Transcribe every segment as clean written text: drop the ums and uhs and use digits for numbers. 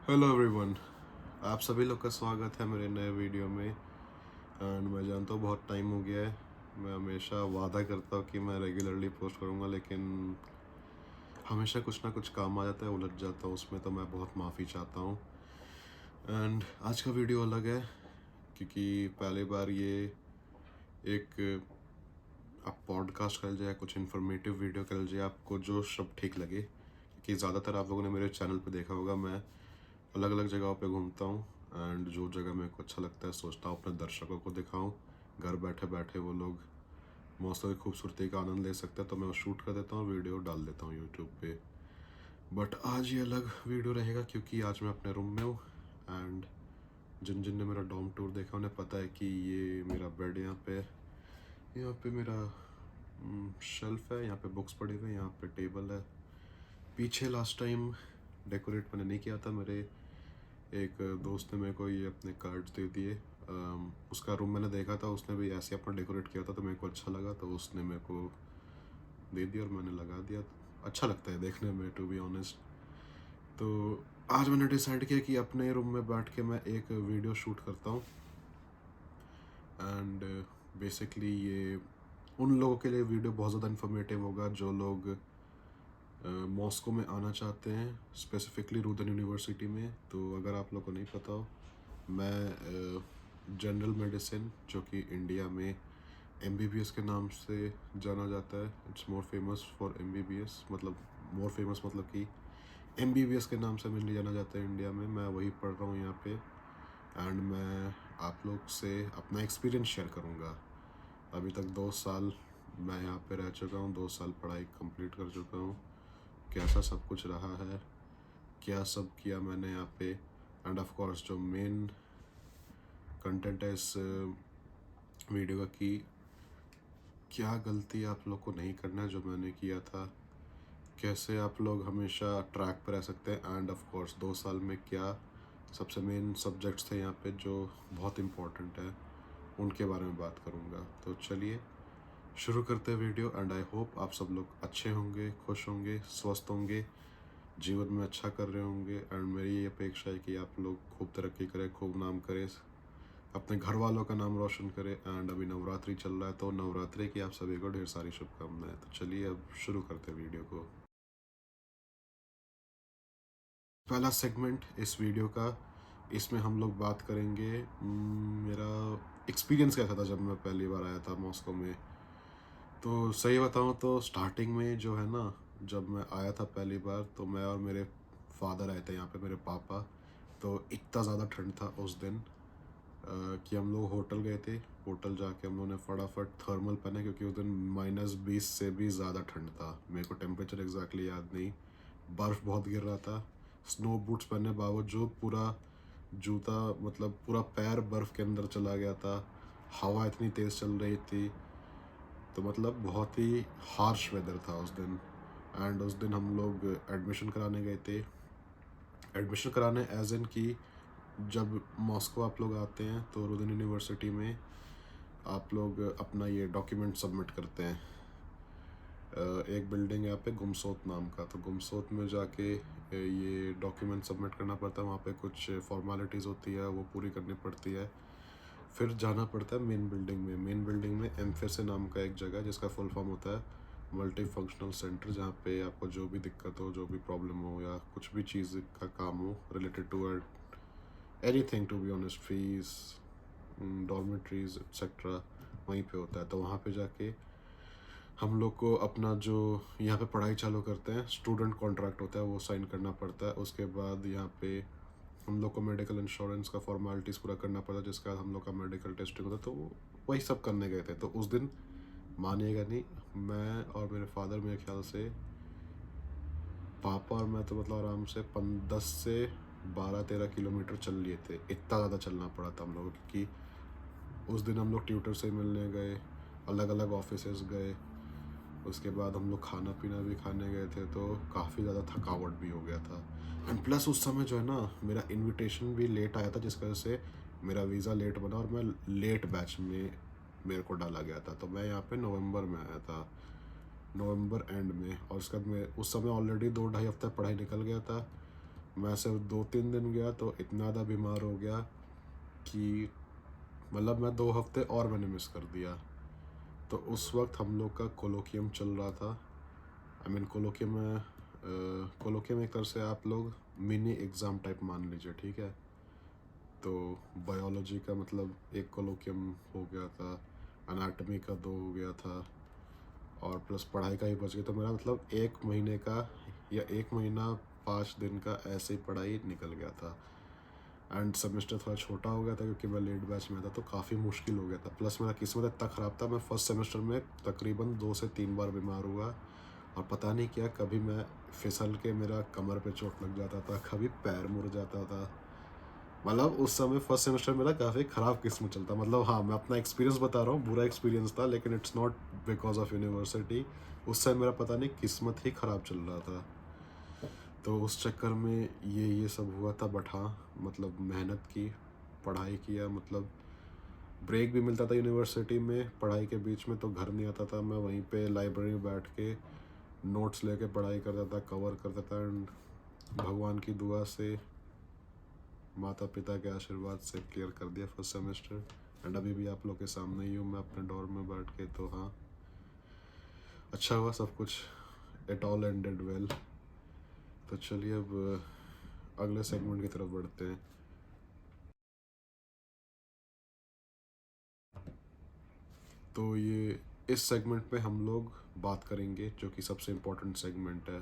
Hello everyone. आप सभी लोग का स्वागत है मेरे नए वीडियो में। एंड मैं जानता हूँ बहुत टाइम हो गया है। मैं हमेशा वादा करता हूँ कि मैं रेगुलरली पोस्ट करूँगा, लेकिन हमेशा कुछ ना कुछ काम आ जाता है, उलझ जाता हूँ उसमें, तो मैं बहुत माफ़ी चाहता हूँ। एंड आज का वीडियो अलग है क्योंकि पहली बार ये एक आप पॉडकास्ट कर लीजिए, कुछ इन्फॉर्मेटिव वीडियो कर लीजिए, आपको जो शब्द ठीक लगे, क्योंकि ज़्यादातर आप लोगों ने मेरे चैनल पे देखा होगा मैं अलग अलग जगहों पे घूमता हूँ। एंड जो जगह मेरे को अच्छा लगता है सोचता हूँ अपने दर्शकों को दिखाऊं, घर बैठे बैठे वो लोग मौसम की खूबसूरती का आनंद ले सकते हैं, तो मैं वो शूट कर देता हूँ, वीडियो डाल देता हूँ यूट्यूब पे। बट आज ये अलग वीडियो रहेगा क्योंकि आज मैं अपने रूम में हूँ। एंड जिन जिन ने मेरा डॉम टूर देखा उन्हें पता है कि ये मेरा बेड यहाँ पे मेरा शेल्फ है, यहाँ पे बुक्स पड़े हुए हैं, यहाँ पे टेबल है। पीछे लास्ट टाइम डेकोरेट मैंने नहीं किया था, मेरे एक दोस्त ने मेरे को ये अपने कार्ड्स दे दिए। उसका रूम मैंने देखा था, उसने भी ऐसे अपना डेकोरेट किया था, तो मेरे को अच्छा लगा, तो उसने मेरे को दे दिया और मैंने लगा दिया। अच्छा लगता है देखने में, टू बी ऑनेस्ट। तो आज मैंने डिसाइड किया कि अपने रूम में बैठ के मैं एक वीडियो शूट करता हूँ। एंड बेसिकली ये उन लोगों के लिए वीडियो बहुत ज़्यादा इन्फॉर्मेटिव होगा जो लोग मॉस्को में आना चाहते हैं, स्पेसिफिकली रुदन यूनिवर्सिटी में। तो अगर आप लोग को नहीं पता हो, मैं जनरल मेडिसिन, जो कि इंडिया में एमबीबीएस के नाम से जाना जाता है, it's more famous for MBBS, मतलब मोर फेमस मतलब कि एमबीबीएस के नाम से मेनली जाना जाता है इंडिया में। मैं वही पढ़ रहा हूँ यहाँ पे। एंड मैं आप लोग से अपना एक्सपीरियंस शेयर करूँगा। अभी तक 2 साल मैं यहाँ पे रह चुका हूँ, 2 साल पढ़ाई कंप्लीट कर चुका हूँ। कैसा सब कुछ रहा है, क्या सब किया मैंने यहाँ पे। एंड ऑफ कोर्स जो मेन कंटेंट है इस वीडियो का, कि क्या गलती आप लोग को नहीं करना है जो मैंने किया था, कैसे आप लोग हमेशा ट्रैक पर रह सकते हैं। एंड ऑफ कोर्स 2 साल में क्या सबसे मेन सब्जेक्ट्स थे यहाँ पे जो बहुत इम्पोर्टेंट है, उनके बारे में बात करूँगा। तो चलिए शुरू करते हैं वीडियो। एंड आई होप आप सब लोग अच्छे होंगे, खुश होंगे, स्वस्थ होंगे, जीवन में अच्छा कर रहे होंगे। एंड मेरी ये अपेक्षा है कि आप लोग खूब तरक्की करें, खूब नाम करें, अपने घर वालों का नाम रोशन करें। एंड अभी नवरात्रि चल रहा है, तो नवरात्रि की आप सभी को ढेर सारी शुभकामनाएं। तो चलिए अब शुरू करते हैं वीडियो को। पहला सेगमेंट इस वीडियो का, इसमें हम लोग बात करेंगे मेरा एक्सपीरियंस कैसा था जब मैं पहली बार आया था मॉस्को में। तो सही बताऊं तो स्टार्टिंग में जो है ना, जब मैं आया था पहली बार, तो मैं और मेरे फादर आए थे यहाँ पे, मेरे पापा। तो इतना ज़्यादा ठंड था उस दिन कि हम लोग होटल गए थे। होटल जाके हम लोगों ने फटाफट थर्मल पहने, क्योंकि उस दिन -20 से भी ज़्यादा ठंड था। मेरे को टेम्परेचर एग्जैक्टली याद नहीं। बर्फ़ बहुत गिर रहा था। स्नो बूट्स पहनने बावजूद पूरा जूता, मतलब पूरा पैर बर्फ़ के अंदर चला गया था। हवा इतनी तेज़ चल रही थी, तो मतलब बहुत ही हार्श वेदर था उस दिन। एंड उस दिन हम लोग एडमिशन कराने गए थे। एडमिशन कराने एज इन कि जब मॉस्को आप लोग आते हैं तो रुदन यूनिवर्सिटी में आप लोग अपना ये डॉक्यूमेंट सबमिट करते हैं। एक बिल्डिंग है यहाँ पे गुमसोत नाम का, तो गुमसोत में जाके ये डॉक्यूमेंट सबमिट करना पड़ता है। वहाँ पे कुछ फॉर्मेलिटीज़ होती है, वो पूरी करनी पड़ती है। फिर जाना पड़ता है मेन बिल्डिंग में। मेन बिल्डिंग में एमफेसे नाम का एक जगह, जिसका फुल फॉर्म होता है मल्टी फंक्शनल सेंटर, जहाँ पे आपको जो भी दिक्कत हो, जो भी प्रॉब्लम हो, या कुछ भी चीज़ का काम हो related to anything, to be honest, fees, dormitories etcetera, वहीं पे होता है। तो वहाँ पे जाके हम लोग को अपना जो यहाँ पे पढ़ाई चालू करते हैं, स्टूडेंट कॉन्ट्रैक्ट होता है, वो साइन करना पड़ता है। उसके बाद यहाँ पे हम लोग को मेडिकल इंश्योरेंस का फॉर्मेलिटीज़ पूरा करना पड़ता है, जिसका हम लोग का मेडिकल टेस्टिंग होता है। तो वही सब करने गए थे। तो उस दिन मानिएगा नहीं, मैं और मेरे फादर, मेरे ख्याल से पापा और मैं, तो मतलब आराम से 10 से 12-13 किलोमीटर चल लिए थे। इतना ज़्यादा चलना पड़ा था हम लोगों को, क्योंकि उस दिन हम लोग ट्यूटर से मिलने गए, अलग अलग ऑफिसेज गए। उसके बाद हम लोग खाना पीना भी खाने गए थे, तो काफ़ी ज़्यादा थकावट भी हो गया था। एंड प्लस उस समय जो है ना, मेरा इनविटेशन भी लेट आया था, जिसकी वजह से मेरा वीज़ा लेट बना और मैं लेट बैच में मेरे को डाला गया था। तो मैं यहाँ पे नवंबर में आया था, नवंबर एंड में। और उसके बाद मैं उस समय ऑलरेडी 2-2.5 हफ्ते पढ़ाई निकल गया था। मैं सिर्फ 2-3 दिन गया तो इतना ज़्यादा बीमार हो गया कि मतलब मैं 2 हफ्ते और मैंने मिस कर दिया। तो उस वक्त हम लोग का कोलोकियम चल रहा था। आई मीन कोलोकियम एक तरह से आप लोग मिनी एग्ज़ाम टाइप मान लीजिए, ठीक है। तो बायोलॉजी का मतलब एक कोलोकियम हो गया था, अनाटमी का 2 हो गया था, और प्लस पढ़ाई का ही बच गया। तो मेरा मतलब 1 महीने का या 1 महीना 5 दिन का ऐसे ही पढ़ाई निकल गया था। एंड सेमेस्टर थोड़ा छोटा हो गया था क्योंकि मैं लेट बैच में था, तो काफ़ी मुश्किल हो गया था। प्लस मेरा किस्मत इतना ख़राब था, मैं फर्स्ट सेमेस्टर में तकरीबन 2 से 3 बार बीमार हुआ। और पता नहीं क्या, कभी मैं फिसल के मेरा कमर पे चोट लग जाता था, कभी पैर मुड़ जाता था। मतलब उस समय फर्स्ट सेमेस्टर मेरा काफ़ी ख़राब किस्मत चलता। मतलब हाँ, मैं अपना एक्सपीरियंस बता रहा हूँ, बुरा एक्सपीरियंस था, लेकिन it's not because of university. उस समय मेरा पता नहीं किस्मत ही ख़राब चल रहा था। तो उस चक्कर में ये सब हुआ था। बट हाँ, मतलब मेहनत की, पढ़ाई किया, मतलब ब्रेक भी मिलता था यूनिवर्सिटी में पढ़ाई के बीच में, तो घर नहीं आता था। मैं वहीं पे लाइब्रेरी में बैठ के नोट्स लेके पढ़ाई करता था, कवर करता था। एंड भगवान की दुआ से, माता पिता के आशीर्वाद से क्लियर कर दिया फर्स्ट सेमेस्टर। एंड अभी भी आप लोग के सामने ही हूँ मैं अपने डोर में बैठ के। तो हाँ, अच्छा हुआ सब कुछ, इट ऑल एंडेड वेल। तो चलिए अब अगले सेगमेंट की तरफ बढ़ते हैं। तो ये इस सेगमेंट में हम लोग बात करेंगे जो कि सबसे इम्पोर्टेंट सेगमेंट है,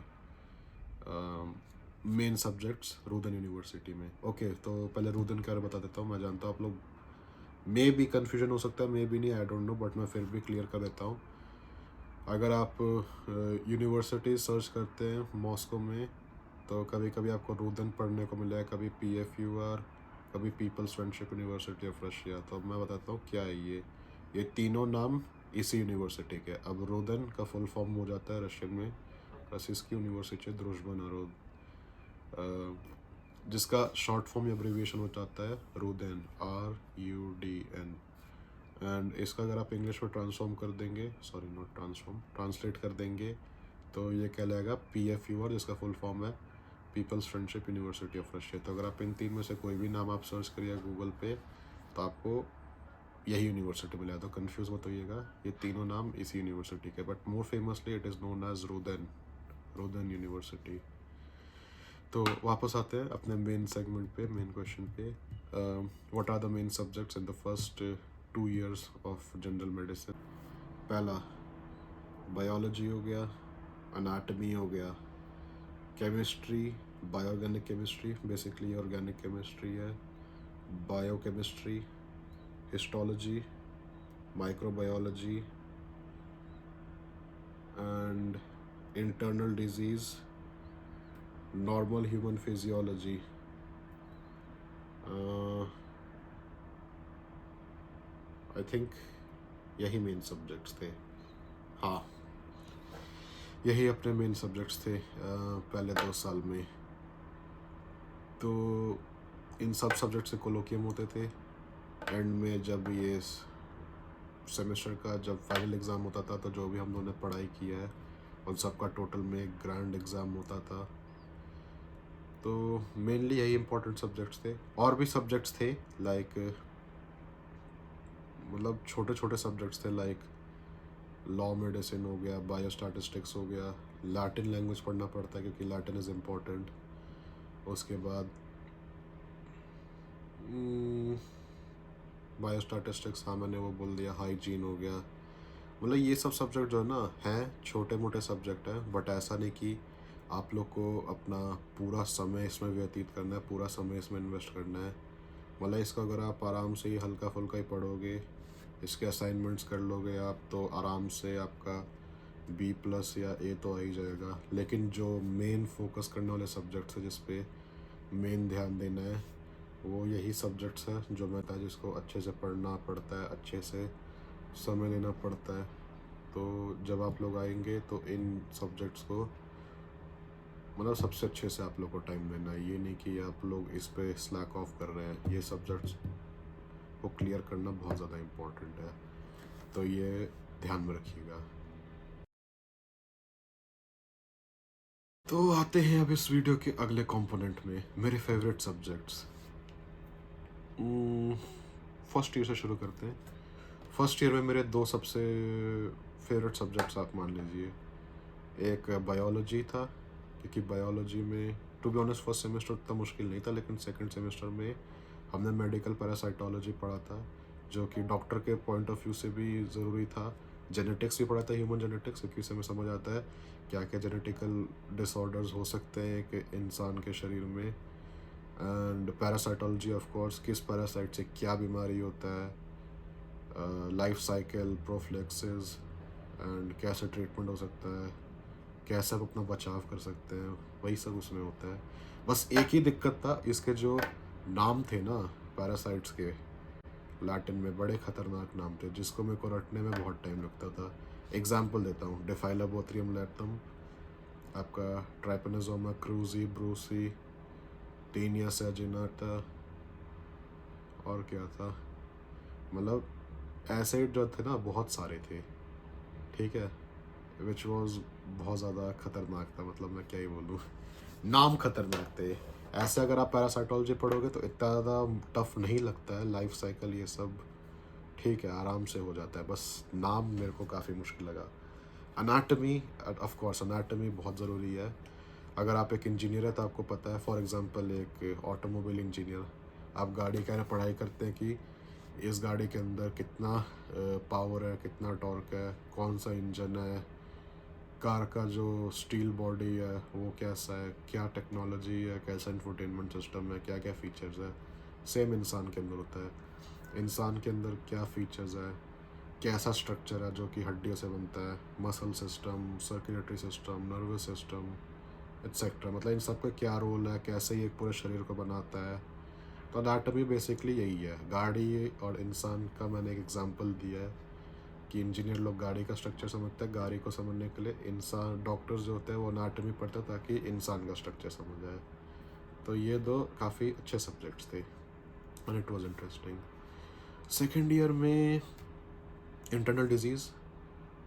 मेन सब्जेक्ट्स रुदन यूनिवर्सिटी में। ओके, तो पहले रुदन के बारे में बता देता हूँ। मैं जानता हूँ आप लोग मे भी कन्फ्यूजन हो सकता है, मे भी नहीं, आई डोंट नो, बट मैं फिर भी क्लियर कर देता हूँ। अगर आप यूनिवर्सिटी सर्च करते हैं मॉस्को में, तो कभी कभी आपको रुदन पढ़ने को मिला है, कभी PFUR, कभी peoples friendship university of Russia. तो अब मैं बताता हूँ क्या है ये तीनों नाम इसी यूनिवर्सिटी के। अब रुदन का फुल फॉर्म हो जाता है रशियन में रसिस्की यूनिवर्सिटी द्रुजबा नारोद, जिसका शॉर्ट फॉर्म या अब्रिविएशन हो जाता है रुदेन, RUDN। एंड इसका अगर आप इंग्लिश में ट्रांसफॉर्म कर देंगे, सॉरी नॉट ट्रांसफॉर्म, ट्रांसलेट कर देंगे, तो ये कहलाएगा PFUR, जिसका फुल फॉर्म है peoples friendship university of Russia. तो अगर आप इन तीन में से कोई भी नाम आप सर्च करिए गूगल पे, तो आपको यही यूनिवर्सिटी मिला। तो कंफ्यूज मत होइएगा, ये तीनों नाम इसी यूनिवर्सिटी के, but more famously it is known as RUDN, RUDN university. तो वापस आते हैं अपने मेन सेगमेंट पे, मेन क्वेश्चन पे। What are the main subjects in the first 2 years of general medicine. पहला बायोलॉजी हो गया, अनाटमी हो गया, chemistry, bioorganic chemistry, basically organic chemistry है, biochemistry, histology, microbiology and internal diseases, normal human physiology. I think यही main subjects थे। हाँ, यही अपने मेन सब्जेक्ट्स थे पहले 2 साल में। तो इन सब सब्जेक्ट से कोलोकियम होते थे। एंड में जब ये सेमेस्टर का जब फाइनल एग्ज़ाम होता था, तो जो भी हम लोगों ने पढ़ाई किया है उन सब का टोटल में एक ग्रैंड एग्ज़ाम होता था। तो मेनली यही इंपॉर्टेंट सब्जेक्ट्स थे। और भी सब्जेक्ट्स थे लाइक, मतलब छोटे छोटे सब्जेक्ट्स थे लाइक लॉ मेडिसिन हो गया, बायोस्टैटिस्टिक्स हो गया, लैटिन लैंग्वेज पढ़ना पड़ता है क्योंकि लैटिन इज़ इम्पोर्टेंट। उसके बाद बायोस्टैटिस्टिक्स, हाँ मैंने वो बोल दिया, हाइजीन हो गया। मतलब ये सब सब्जेक्ट जो है ना, हैं छोटे मोटे सब्जेक्ट हैं, बट ऐसा नहीं कि आप लोग को अपना पूरा समय इसमें व्यतीत करना है, पूरा समय इसमें इन्वेस्ट करना है। मतलब इसको अगर आप आराम से ही हल्का फुल्का ही पढ़ोगे, इसके असाइनमेंट्स कर लोगे आप, तो आराम से आपका B+ या A तो आ ही जाएगा। लेकिन जो मेन फोकस करने वाले सब्जेक्ट्स हैं, जिस पे मेन ध्यान देना है, वो यही सब्जेक्ट्स हैं जो मैं था, जिसको अच्छे से पढ़ना पड़ता है, अच्छे से समय लेना पड़ता है। तो जब आप लोग आएंगे तो इन सब्जेक्ट्स को मतलब सबसे अच्छे से आप लोग को टाइम देना है। ये नहीं कि आप लोग इस पे स्लैक ऑफ कर रहे हैं। ये सब्जेक्ट्स को क्लियर करना बहुत ज़्यादा इम्पोर्टेंट है, तो ये ध्यान में रखिएगा। तो आते हैं अब इस वीडियो के अगले कंपोनेंट में, मेरे फेवरेट सब्जेक्ट्स। फर्स्ट ईयर से शुरू करते हैं। फर्स्ट ईयर में मेरे दो सबसे फेवरेट सब्जेक्ट्स आप मान लीजिए। एक बायोलॉजी था, क्योंकि बायोलॉजी में to be honest first semester उतना मुश्किल नहीं था, लेकिन सेकंड सेमेस्टर में हमने मेडिकल पैरासाइटोलॉजी पढ़ा था, जो कि डॉक्टर के पॉइंट ऑफ व्यू से भी ज़रूरी था। जेनेटिक्स भी पढ़ा था, ह्यूमन जेनेटिक्स, क्योंकि इससे हमें समझ आता है क्या क्या जेनेटिकल डिसऑर्डर्स हो सकते हैं एक इंसान के शरीर में। एंड पैरासाइटोलॉजी ऑफ कोर्स, किस पैरासाइट से क्या बीमारी होता है, लाइफ साइकिल, प्रोफ्लेक्सिस, एंड कैसे ट्रीटमेंट हो सकता है, कैसे आप अपना बचाव कर सकते हैं, वही सब उसमें होता है। बस एक ही दिक्कत था, इसके जो नाम थे ना पैरासाइट्स के, लैटिन में बड़े खतरनाक नाम थे, जिसको मेरे को रटने में बहुत टाइम लगता था। एग्जाम्पल देता हूँ, डिफाइलाबोथ्रियम लैटम, आपका Trypanosoma cruzi, brucei, Taenia saginata, और क्या था, मतलब एसिड जो थे ना बहुत सारे थे, ठीक है, विच वॉज बहुत ज़्यादा खतरनाक था, मतलब मैं क्या ही बोलूँ, नाम खतरनाक थे। ऐसे अगर आप पैरासाइटोलॉजी पढ़ोगे तो इतना ज़्यादा टफ नहीं लगता है, लाइफ साइकिल ये सब ठीक है, आराम से हो जाता है, बस नाम मेरे को काफ़ी मुश्किल लगा। अनाटमी, ऑफ कोर्स अनाटमी बहुत ज़रूरी है। अगर आप एक इंजीनियर है तो आपको पता है, फॉर एग्जांपल एक ऑटोमोबाइल इंजीनियर, आप गाड़ी का पढ़ाई करते हैं कि इस गाड़ी के अंदर कितना पावर है, कितना टॉर्क है, कौन सा इंजन है, कार का जो स्टील बॉडी है वो कैसा है, क्या टेक्नोलॉजी है, कैसा इंफोटेनमेंट सिस्टम है, क्या क्या फीचर्स है। सेम इंसान के अंदर होता है, इंसान के अंदर क्या फीचर्स है, कैसा स्ट्रक्चर है जो कि हड्डियों से बनता है, muscle system, circulatory system, nervous system, etcetera, मतलब इन सब का क्या रोल है, कैसे ये पूरे शरीर को बनाता है। तो अनाटमी बेसिकली यही है, गाड़ी और इंसान का मैंने एक एग्जांपल दिया है कि इंजीनियर लोग गाड़ी का स्ट्रक्चर समझते हैं, गाड़ी को समझने के लिए इंसान, डॉक्टर्स जो होते हैं वो अनाटमी पढ़ते हैं ताकि इंसान का स्ट्रक्चर समझ आए। तो ये दो काफ़ी अच्छे सब्जेक्ट्स थे and it was interesting. Second year में इंटरनल डिजीज़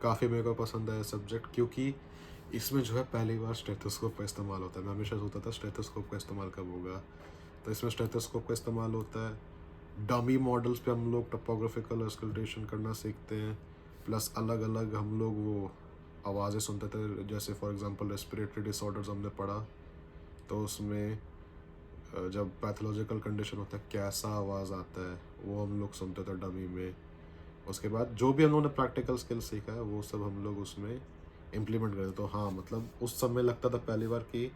काफ़ी मेरे को पसंद आया सब्जेक्ट, क्योंकि इसमें जो है पहली बार स्टेथोस्कोप का इस्तेमाल होता है। मैं हमेशा सोचता था स्टेथोस्कोप का इस्तेमाल कब होगा, तो इसमें स्टेथोस्कोप का इस्तेमाल होता है। डमी मॉडल्स पे हम लोग टोपोग्राफिकल ऑस्कल्टेशन करना सीखते हैं, प्लस अलग अलग हम लोग वो आवाज़ें सुनते थे, जैसे फॉर एग्जांपल रेस्पिरेटरी डिसऑर्डर्स हमने पढ़ा, तो उसमें जब पैथोलॉजिकल कंडीशन होता है कैसा आवाज़ आता है वो हम लोग सुनते थे डमी में। उसके बाद जो भी हम लोगों ने प्रैक्टिकल स्किल सीखा है वो सब हम लोग उसमें इम्प्लीमेंट करते। तो हाँ, मतलब उस समय लगता था पहली बार कि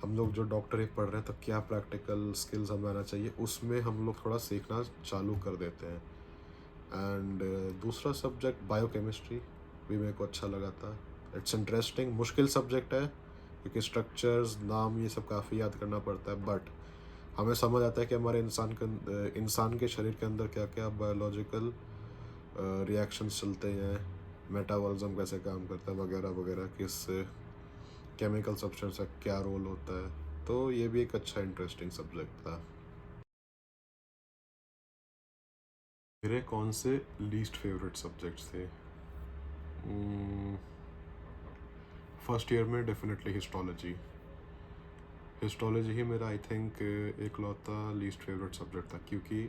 हम लोग जो डॉक्टरी पढ़ रहे हैं तो क्या प्रैक्टिकल स्किल्स हमें आना चाहिए, उसमें हम लोग थोड़ा सीखना चालू कर देते हैं। एंड दूसरा सब्जेक्ट बायोकेमिस्ट्री भी मेरे को अच्छा लगा था। इट्स इंटरेस्टिंग, मुश्किल सब्जेक्ट है क्योंकि स्ट्रक्चर्स, नाम, ये सब काफ़ी याद करना पड़ता है, बट हमें समझ आता है कि हमारे इंसान के शरीर के अंदर क्या क्या बायोलॉजिकल रिएक्शंस चलते हैं, मेटाबॉलिज्म कैसे काम करता है, वगैरह वगैरह, किस केमिकल सब्सटेंस का क्या रोल होता है। तो ये भी एक अच्छा इंटरेस्टिंग सब्जेक्ट था। मेरे कौन से लीस्ट फेवरेट सब्जेक्ट्स थे? फर्स्ट ईयर में डेफिनेटली हिस्टोलॉजी। हिस्टोलॉजी ही मेरा आई थिंक एकलौता लीस्ट फेवरेट सब्जेक्ट था, क्योंकि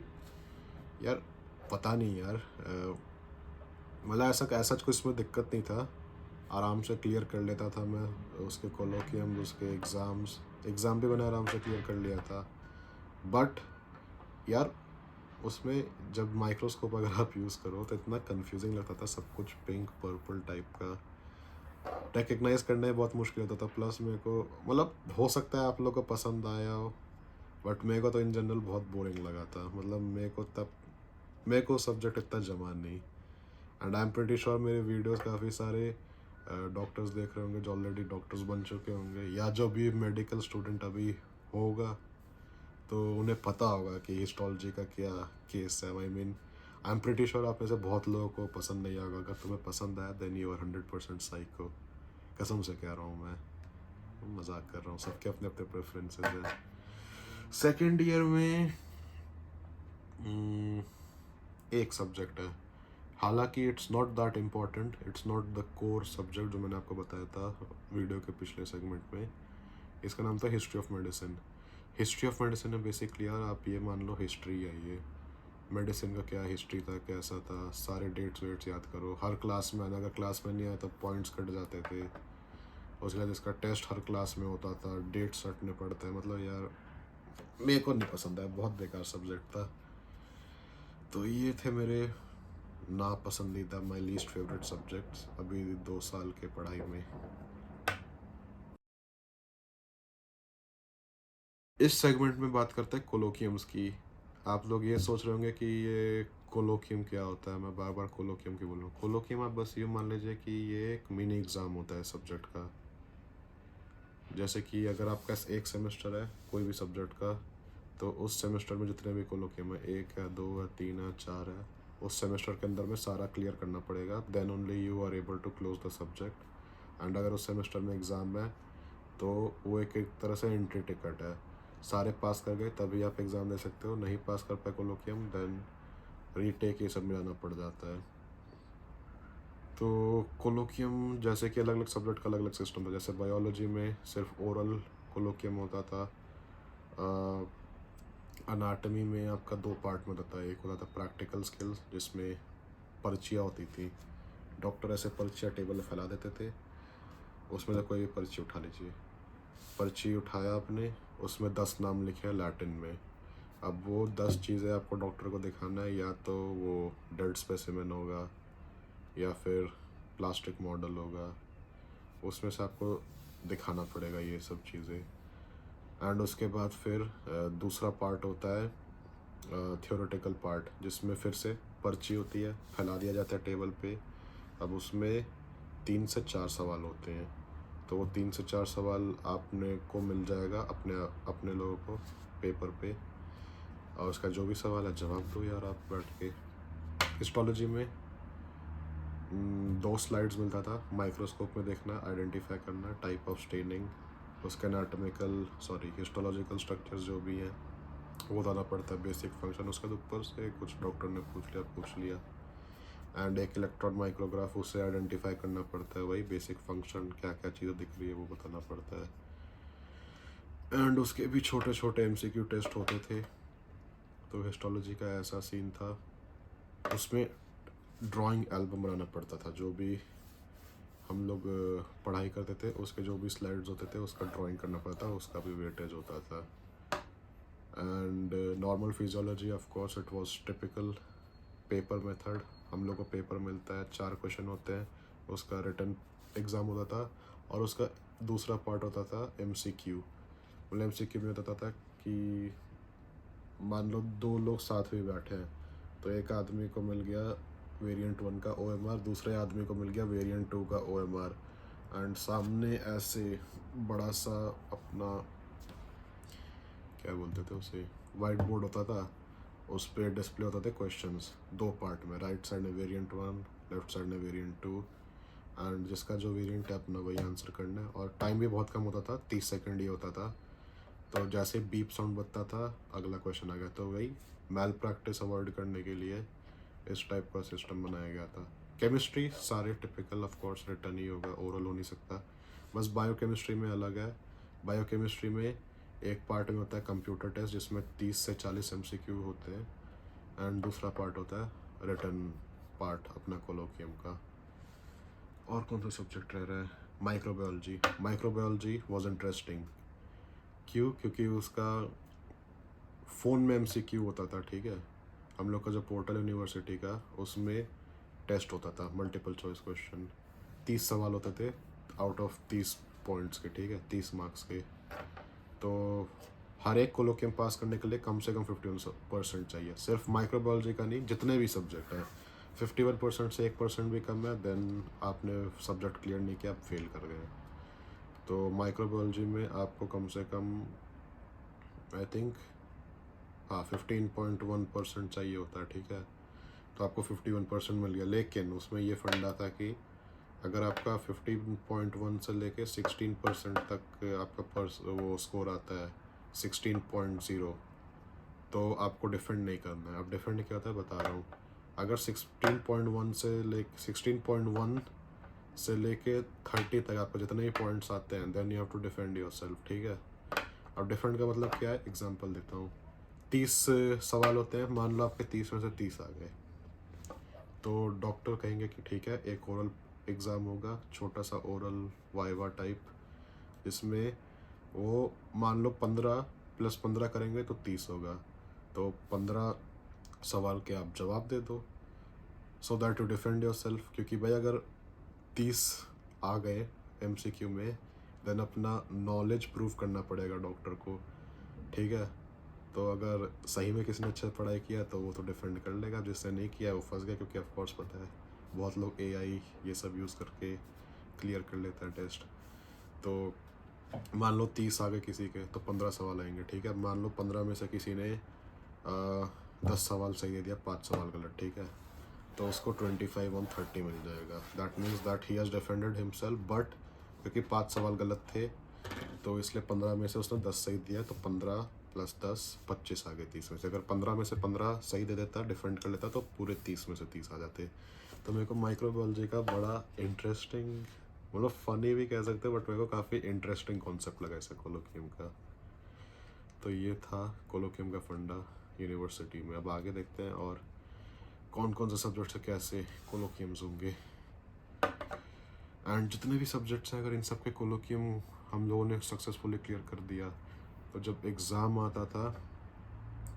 यार पता नहीं यार, मतलब ऐसा ऐसा कुछ इसमें दिक्कत नहीं था, आराम से क्लियर कर लेता था मैं उसके कोलोकियम, उसके एग्ज़ाम भी मैंने आराम से क्लियर कर लिया था। बट यार उसमें जब माइक्रोस्कोप अगर आप यूज़ करो तो इतना कंफ्यूजिंग लगता था, सब कुछ पिंक पर्पल टाइप का, रिकग्नाइज करने में बहुत मुश्किल होता था। प्लस मेरे को, मतलब हो सकता है आप लोग को पसंद आया हो, बट मेरे को तो इन जनरल बहुत बोरिंग लगा था। मतलब मेरे को सब्जेक्ट इतना जमा नहीं। And I am pretty sure मेरे वीडियोस काफ़ी सारे डॉक्टर्स देख रहे होंगे जो ऑलरेडी डॉक्टर्स बन चुके होंगे, या जो भी मेडिकल स्टूडेंट अभी होगा तो उन्हें पता होगा कि हिस्टोलॉजी का क्या केस है। I mean I am pretty sure आप में से बहुत लोगों को पसंद नहीं आएगा। अगर तुम्हें पसंद आया देन यू आर 100% साइको। कसम से कह रहा हूँ, मैं मजाक कर रहा हूँ, सबके अपने अपने प्रेफरेंसेस हैं। सेकेंड ईयर में एक सब्जेक्ट है हालांकि it's not that important, it's not the core subject जो मैंने आपको बताया था वीडियो के पिछले सेगमेंट में। इसका नाम था history of medicine. History of medicine में बेसिकली यार आप ये मान लो हिस्ट्री है ये, मेडिसिन का क्या हिस्ट्री था, कैसा था, सारे डेट्स वेट्स याद करो। हर क्लास में आना, अगर क्लास में नहीं आया तो पॉइंट्स कट जाते थे। उसके बाद इसका टेस्ट हर क्लास में होता था, डेट्स रटने पड़ते हैं। मतलब यार मेरे को नहीं पसंद है, बहुत बेकार सब्जेक्ट था। तो ये थे मेरे ना पसंदीदा, माई लीस्ट फेवरेट सब्जेक्ट्स अभी 2 साल के पढ़ाई में। इस सेगमेंट में बात करते हैं कोलोकियम्स की। आप लोग ये सोच रहे होंगे कि ये कोलोकियम क्या होता है, मैं बार बार कोलोकियम क्यों बोल रहा हूँ। कोलोकियम आप बस ये मान लीजिए कि ये एक मिनी एग्ज़ाम होता है सब्जेक्ट का। जैसे कि अगर आपका एक सेमेस्टर है कोई भी सब्जेक्ट का, तो उस सेमेस्टर में जितने भी कोलोकियम है, 1 है, 2 है, 3 है, 4 है, उस सेमेस्टर के अंदर में सारा क्लियर करना पड़ेगा। Then only you are able to close the subject. And अगर उस सेमेस्टर में एग्ज़ाम है तो वो एक तरह से एंट्री टिकट है। सारे पास कर गए तभी आप एग्ज़ाम दे सकते हो, नहीं पास कर पाए कोलोकियम देन रीटेक ये सब में जाना पड़ जाता है। तो कोलोकियम जैसे कि अलग अलग सब्जेक्ट का अलग अलग सिस्टम था। जैसे बायोलॉजी में सिर्फ ओरल कोलोकियम होता था। अनाटमी में आपका 2 पार्ट में होता था। एक होता था प्रैक्टिकल स्किल्स जिसमें पर्चियाँ होती थी, डॉक्टर ऐसे पर्चियाँ टेबल में फैला देते थे, उसमें से कोई भी पर्ची उठा लीजिए। पर्ची उठाया आपने, उसमें 10 नाम लिखे हैं लैटिन में। अब वो 10 चीज़ें आपको डॉक्टर को दिखाना है, या तो वो डेड स्पेसिमेन होगा या फिर प्लास्टिक मॉडल होगा, उसमें से आपको दिखाना पड़ेगा ये सब चीज़ें। एंड उसके बाद फिर दूसरा पार्ट होता है थियोरेटिकल पार्ट, जिसमें फिर से पर्ची होती है, फैला दिया जाता है टेबल पे। अब उसमें 3 से 4 सवाल होते हैं, तो वो 3 से 4 सवाल आपने को मिल जाएगा अपने अपने लोगों को पेपर पे, और उसका जो भी सवाल है जवाब दो यार आप बैठ के। हिस्टोलॉजी में 2 स्लाइड्स मिलता था, माइक्रोस्कोप में देखना, आइडेंटिफाई करना, टाइप ऑफ स्टेनिंग, उसके एनाटॉमिकल हिस्टोलॉजिकल स्ट्रक्चर्स जो भी हैं वो बताना पड़ता है, बेसिक फंक्शन। उसके ऊपर से कुछ डॉक्टर ने पूछ लिया। एंड एक इलेक्ट्रॉन माइक्रोग्राफ, उससे आइडेंटिफाई करना पड़ता है, वही बेसिक फंक्शन, क्या क्या चीज़ें दिख रही है वो बताना पड़ता है। एंड उसके भी छोटे छोटे MCQ टेस्ट होते थे। तो हिस्टोलॉजी का ऐसा सीन था, उसमें ड्राइंग एल्बम बनाना पड़ता था। जो भी हम लोग पढ़ाई करते थे उसके जो भी स्लाइड्स होते थे उसका ड्राइंग करना पड़ता, उसका भी वेटेज होता था। And normal physiology of course it was typical paper method. हम लोग को पेपर मिलता है, 4 क्वेश्चन होते हैं, उसका रिटन एग्ज़ाम होता था। और उसका दूसरा पार्ट होता था MCQ। मतलब MCQ में होता था कि मान लो 2 लोग साथ में बैठे हैं, तो एक आदमी को मिल गया वेरिएंट 1 का OMR, दूसरे आदमी को मिल गया वेरिएंट 2 का OMR। एंड सामने ऐसे बड़ा सा अपना क्या बोलते थे उसे, वाइट बोर्ड होता था, उस पर डिस्प्ले होते थे क्वेश्चंस 2 पार्ट में, राइट साइड में वेरिएंट 1, लेफ्ट साइड में वेरिएंट 2। एंड जिसका जो वेरिएंट है अपना वही आंसर करना है। और टाइम भी बहुत कम होता था, 30 सेकंड ही होता था। तो जैसे बीप साउंड बजता था अगला क्वेश्चन आ गया। तो वही मैल प्रैक्टिस अवॉइड करने के लिए इस टाइप का सिस्टम बनाया गया था। केमिस्ट्री सारे टिपिकल ऑफ कोर्स रिटर्न ही होगा, ओरल हो नहीं सकता। बस बायोकेमिस्ट्री में अलग है। बायोकेमिस्ट्री में एक पार्ट में होता है कंप्यूटर टेस्ट जिसमें 30 से 40 MCQ होते हैं, एंड दूसरा पार्ट होता है रिटर्न पार्ट अपना कोलोकियम का। और कौन सा सब्जेक्ट रह रहा है, माइक्रोबायोलॉजी। Microbiology was interesting. क्यों? क्योंकि उसका फ़ोन में MCQ होता था, ठीक है। हम लोग का जो पोर्टल यूनिवर्सिटी का, उसमें टेस्ट होता था, मल्टीपल चॉइस क्वेश्चन, 30 सवाल होते थे आउट ऑफ 30 पॉइंट्स के, ठीक है, 30 मार्क्स के। तो हर एक कोलोकियम पास करने के लिए कम से कम 51% चाहिए। सिर्फ माइक्रोबायोलॉजी का नहीं, जितने भी सब्जेक्ट हैं, 51% से 1% भी कम है देन आपने सब्जेक्ट क्लियर नहीं किया, आप फेल कर गए। तो माइक्रोबायोलॉजी में आपको कम से कम आई थिंक 15.1% चाहिए होता है, ठीक है। तो आपको 51% मिल गया, लेकिन उसमें ये फंडा था कि अगर आपका 15.1 से लेके 16% तक आपका वो स्कोर आता है 16.0, तो आपको डिफेंड नहीं करना है। अब डिफेंड क्या होता है बता रहा हूँ। अगर 16.1 से लेके 30 तक आपको जितने भी पॉइंट्स आते हैं, then you have to defend your सेल्फ, ठीक है। अब डिफेंड का मतलब क्या है, एग्जांपल देता हूँ। 30 सवाल होते हैं, मान लो आपके 30 में से 30 आ गए, तो डॉक्टर कहेंगे कि ठीक है, एक ओरल एग्ज़ाम होगा, छोटा सा ओरल वाइवा टाइप, जिसमें वो मान लो 15 + 15 करेंगे तो 30 होगा, तो 15 सवाल के आप जवाब दे दो, so that you defend your self. क्योंकि भाई अगर 30 आ गए MCQ में, देन अपना नॉलेज प्रूव करना पड़ेगा डॉक्टर को, ठीक है। तो अगर सही में किसी ने अच्छा पढ़ाई किया तो वो तो डिफेंड कर लेगा, जिसने नहीं किया वो फंस गया, क्योंकि ऑफकोर्स पता है बहुत लोग AI ये सब यूज़ करके क्लियर कर लेते हैं टेस्ट। तो मान लो 30 आ गए किसी के, तो 15 सवाल आएंगे, ठीक है। मान लो 15 में से किसी ने 10 सवाल सही दे दिया, 5 सवाल गलत, ठीक है, तो उसको 25 on 30 मिल जाएगा। That means that he has defended himself, but क्योंकि 5 सवाल गलत थे तो इसलिए 15 में से उसने 10 सही दिया, तो 15 + 10 25 आ गए 30 में से। अगर 15 में से 15 सही दे देता, डिफेंड कर लेता, तो पूरे 30 में से 30 आ जाते। तो मेरे को माइक्रोबायोलॉजी का बड़ा इंटरेस्टिंग, मतलब फ़नी भी कह सकते हैं, बट मेरे को काफ़ी इंटरेस्टिंग कॉन्सेप्ट लगा इसे कोलोकियम का। तो ये था कोलोकियम का फंडा यूनिवर्सिटी में। अब आगे देखते हैं और कौन कौन से सब्जेक्ट्स है, कैसे कोलोकियम्स होंगे, एंड जितने भी सब्जेक्ट्स हैं अगर इन सब के कोलोकियम हम लोगों ने सक्सेसफुली क्लियर कर दिया, तो जब एग्ज़ाम आता था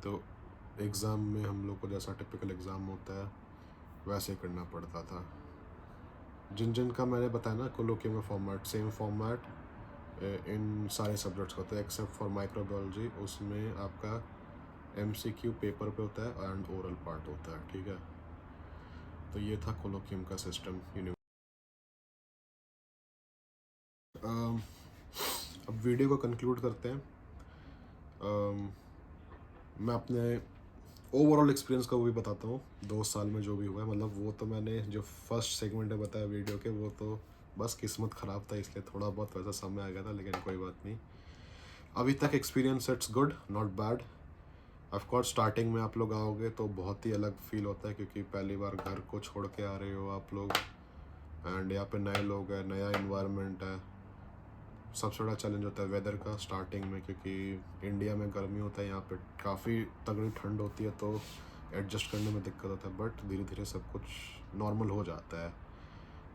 तो एग्ज़ाम में हम लोग को जैसा टिपिकल एग्ज़ाम होता है वैसे ही करना पड़ता था। जिन जिन का मैंने बताया ना कोलोकियम का फॉर्मेट, सेम फॉर्मेट इन सारे सब्जेक्ट्स का होता है एक्सेप्ट फॉर माइक्रोबायोलॉजी, उसमें आपका MCQ पेपर पे होता है एंड ओरल पार्ट होता है, ठीक है। तो ये था कोलोकियम का सिस्टम। अब वीडियो को कंक्लूड करते हैं। मैं अपने ओवरऑल एक्सपीरियंस का वो भी बताता हूँ, 2 साल में जो भी हुआ है। मतलब वो तो मैंने जो फर्स्ट सेगमेंट में बताया वीडियो के, वो तो बस किस्मत ख़राब था, इसलिए थोड़ा बहुत वैसा समय आ गया था, लेकिन कोई बात नहीं। अभी तक experience it's good, not bad. Of course starting में आप लोग आओगे तो बहुत ही अलग फील होता है, क्योंकि पहली बार घर को छोड़ के आ रहे हो आप लोग, एंड यहाँ पे नए लोग हैं, नया इन्वायरमेंट है। सबसे बड़ा चैलेंज होता है वेदर का स्टार्टिंग में, क्योंकि इंडिया में गर्मी होता है, यहाँ पे काफ़ी तगड़ी ठंड होती है, तो एडजस्ट करने में दिक्कत होता है, बट धीरे धीरे सब कुछ नॉर्मल हो जाता है।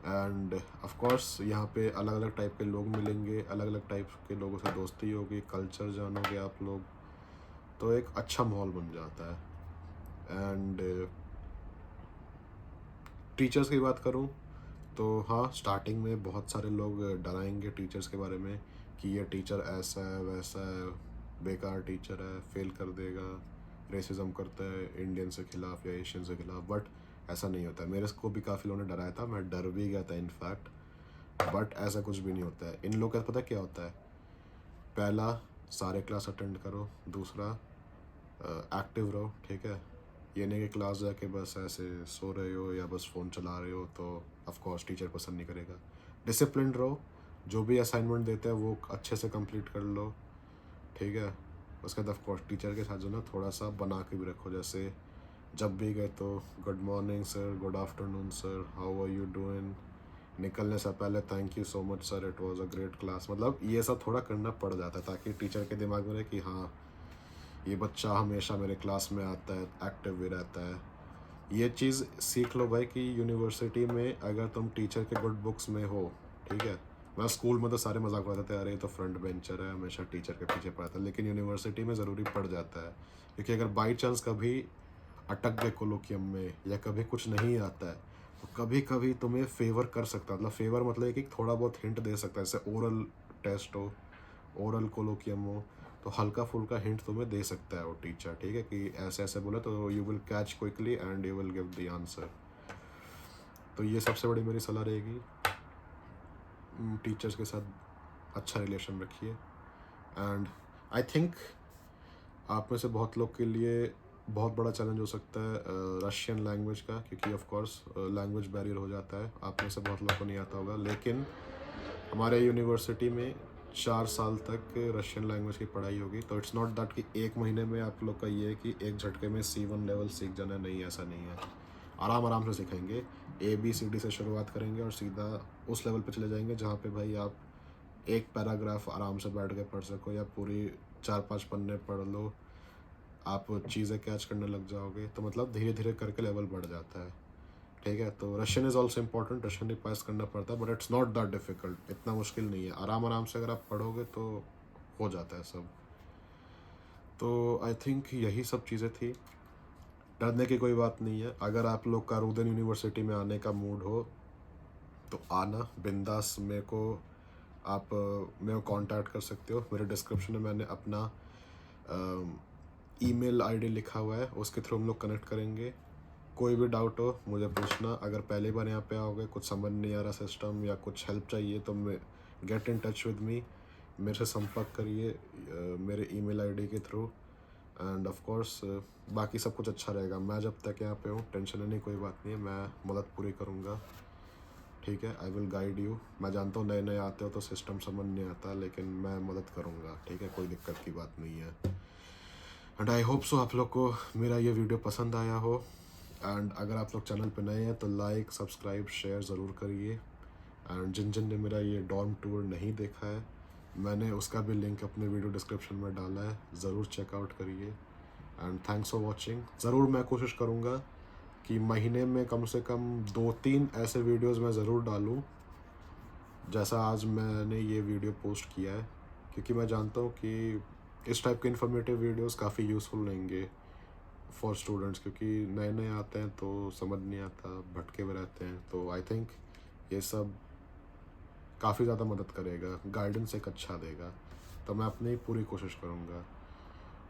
एंड ऑफ कोर्स यहाँ पे अलग अलग टाइप के लोग मिलेंगे, अलग अलग टाइप के लोगों से दोस्ती होगी, कल्चर जानोगे आप लोग, तो एक अच्छा माहौल बन जाता है। एंड टीचर्स की बात करूँ तो हाँ, स्टार्टिंग में बहुत सारे लोग डराएंगे टीचर्स के बारे में कि ये टीचर ऐसा है वैसा है, बेकार टीचर है, फेल कर देगा, रेसिज्म करता है इंडियन से खिलाफ या एशियन से खिलाफ, बट ऐसा नहीं होता है। मेरे को भी काफ़ी लोगों ने डराया था, मैं डर भी गया था इनफैक्ट, बट ऐसा कुछ भी नहीं होता है। इन लोगों का पता क्या होता है, पहला सारे क्लास अटेंड करो, दूसरा एक्टिव रहो, ठीक है। ये नहीं कि क्लास जाके बस ऐसे सो रहे हो या बस फ़ोन चला रहे हो, तो ऑफ कोर्स टीचर पसंद नहीं करेगा। डिसिप्लिन रहो, जो भी असाइनमेंट देते हैं वो अच्छे से कंप्लीट कर लो, ठीक है। उसके बाद ऑफ कोर्स टीचर के साथ जो ना थोड़ा सा बना के भी रखो, जैसे जब भी गए तो good morning sir, good afternoon sir, how are you doing, निकलने से पहले thank you so much sir, it was a great class. मतलब ये सब थोड़ा करना पड़ जाता है, ताकि टीचर के दिमाग में रहे कि हाँ, ये बच्चा हमेशा मेरे क्लास में आता है, एक्टिव भी रहता है। ये चीज़ सीख लो भाई कि यूनिवर्सिटी में अगर तुम टीचर के गुड बुक्स में हो, ठीक है। मैं स्कूल में तो सारे मजाक उड़ाते थे, अरे ये तो फ्रंट बेंचर है, हमेशा टीचर के पीछे पढ़ता है, लेकिन यूनिवर्सिटी में ज़रूरी पड़ जाता है, क्योंकि अगर बाई चांस कभी अटक गए कोलोकियम में या कभी कुछ नहीं आता है, तो कभी कभी तुम्हें फेवर कर सकता है। मतलब फेवर मतलब कि थोड़ा बहुत हिंट दे सकता है, जैसे ओरल टेस्ट हो, ओरल कोलोकियम हो, तो हल्का फुल्का हिंट तुम्हें दे सकता है वो टीचर, ठीक है, कि ऐसे ऐसे बोला तो you will catch quickly and you will give the answer. तो ये सबसे बड़ी मेरी सलाह रहेगी, टीचर्स के साथ अच्छा रिलेशन रखिए। एंड आई थिंक आप में से बहुत लोग के लिए बहुत बड़ा चैलेंज हो सकता है रशियन लैंग्वेज का, क्योंकि ऑफ कोर्स लैंग्वेज बैरियर हो जाता है, आप में से बहुत लोग को नहीं आता होगा, लेकिन हमारे यूनिवर्सिटी में 4 साल तक रशियन लैंग्वेज की पढ़ाई होगी। तो इट्स नॉट दैट कि एक महीने में आप लोग का ये है कि एक झटके में C1 लेवल सीख जाना, नहीं, ऐसा नहीं है। आराम आराम से सिखाएंगे। ABCD से शुरुआत करेंगे और सीधा उस लेवल पे चले जाएंगे जहाँ पे भाई आप एक पैराग्राफ आराम से बैठ के पढ़ सको, या पूरी 4-5 पन्ने पढ़ लो, आप चीज़ें कैच करने लग जाओगे। तो मतलब धीरे धीरे करके लेवल बढ़ जाता है, ठीक है। तो Russian is also important, Russian भी पास करना पड़ता है, but it's not that difficult, इतना मुश्किल नहीं है। आराम आराम से अगर आप पढ़ोगे तो हो जाता है सब। तो आई थिंक यही सब चीज़ें थी। डरने की कोई बात नहीं है। अगर आप लोग का रूदन यूनिवर्सिटी में आने का मूड हो तो आना बिंदास। मेरे को कांटेक्ट कर सकते हो। मेरे डिस्क्रिप्शन में मैंने अपना ईमेल आईडी लिखा हुआ है, उसके थ्रू हम लोग कनेक्ट करेंगे। कोई भी डाउट हो मुझे पूछना। अगर पहली बार यहाँ पे आओगे, कुछ समझ नहीं आ रहा सिस्टम या कुछ हेल्प चाहिए, तो get in touch with me, मेरे से संपर्क करिए मेरे ईमेल आईडी के थ्रू। एंड ऑफ कोर्स बाकी सब कुछ अच्छा रहेगा। मैं जब तक यहाँ पे हूँ, टेंशन लेने की कोई बात नहीं है, मैं मदद पूरी करूँगा, ठीक है। I will guide you. मैं जानता हूँ नए नए आते हो तो सिस्टम समझ नहीं आता, लेकिन मैं मदद करूँगा, ठीक है, कोई दिक्कत की बात नहीं है। एंड आई होप सो आप लोग को मेरा ये वीडियो पसंद आया हो। एंड अगर आप लोग चैनल पे नए हैं तो लाइक, सब्सक्राइब, शेयर ज़रूर करिए। एंड जिन जिन ने मेरा ये डॉर्म टूर नहीं देखा है, मैंने उसका भी लिंक अपने वीडियो डिस्क्रिप्शन में डाला है, ज़रूर चेकआउट करिए। And thanks for watching. ज़रूर मैं कोशिश करूँगा कि महीने में कम से कम 2-3 ऐसे वीडियोस मैं ज़रूर डालूँ, जैसा आज मैंने ये वीडियो पोस्ट किया है, क्योंकि मैं जानता हूँ कि इस टाइप के इन्फॉर्मेटिव वीडियोस काफ़ी यूज़फुल रहेंगे फॉर स्टूडेंट्स, क्योंकि नए नए आते हैं तो समझ नहीं आता, भटके हुए रहते हैं। तो आई थिंक ये सब काफ़ी ज़्यादा मदद करेगा, गाइडेंस एक अच्छा देगा। तो मैं अपनी पूरी कोशिश करूँगा।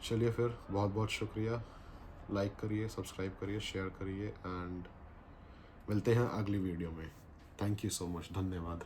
चलिए फिर, बहुत बहुत शुक्रिया। लाइक करिए, सब्सक्राइब करिए, शेयर करिए, एंड मिलते हैं अगली वीडियो में। थैंक यू सो मच, धन्यवाद।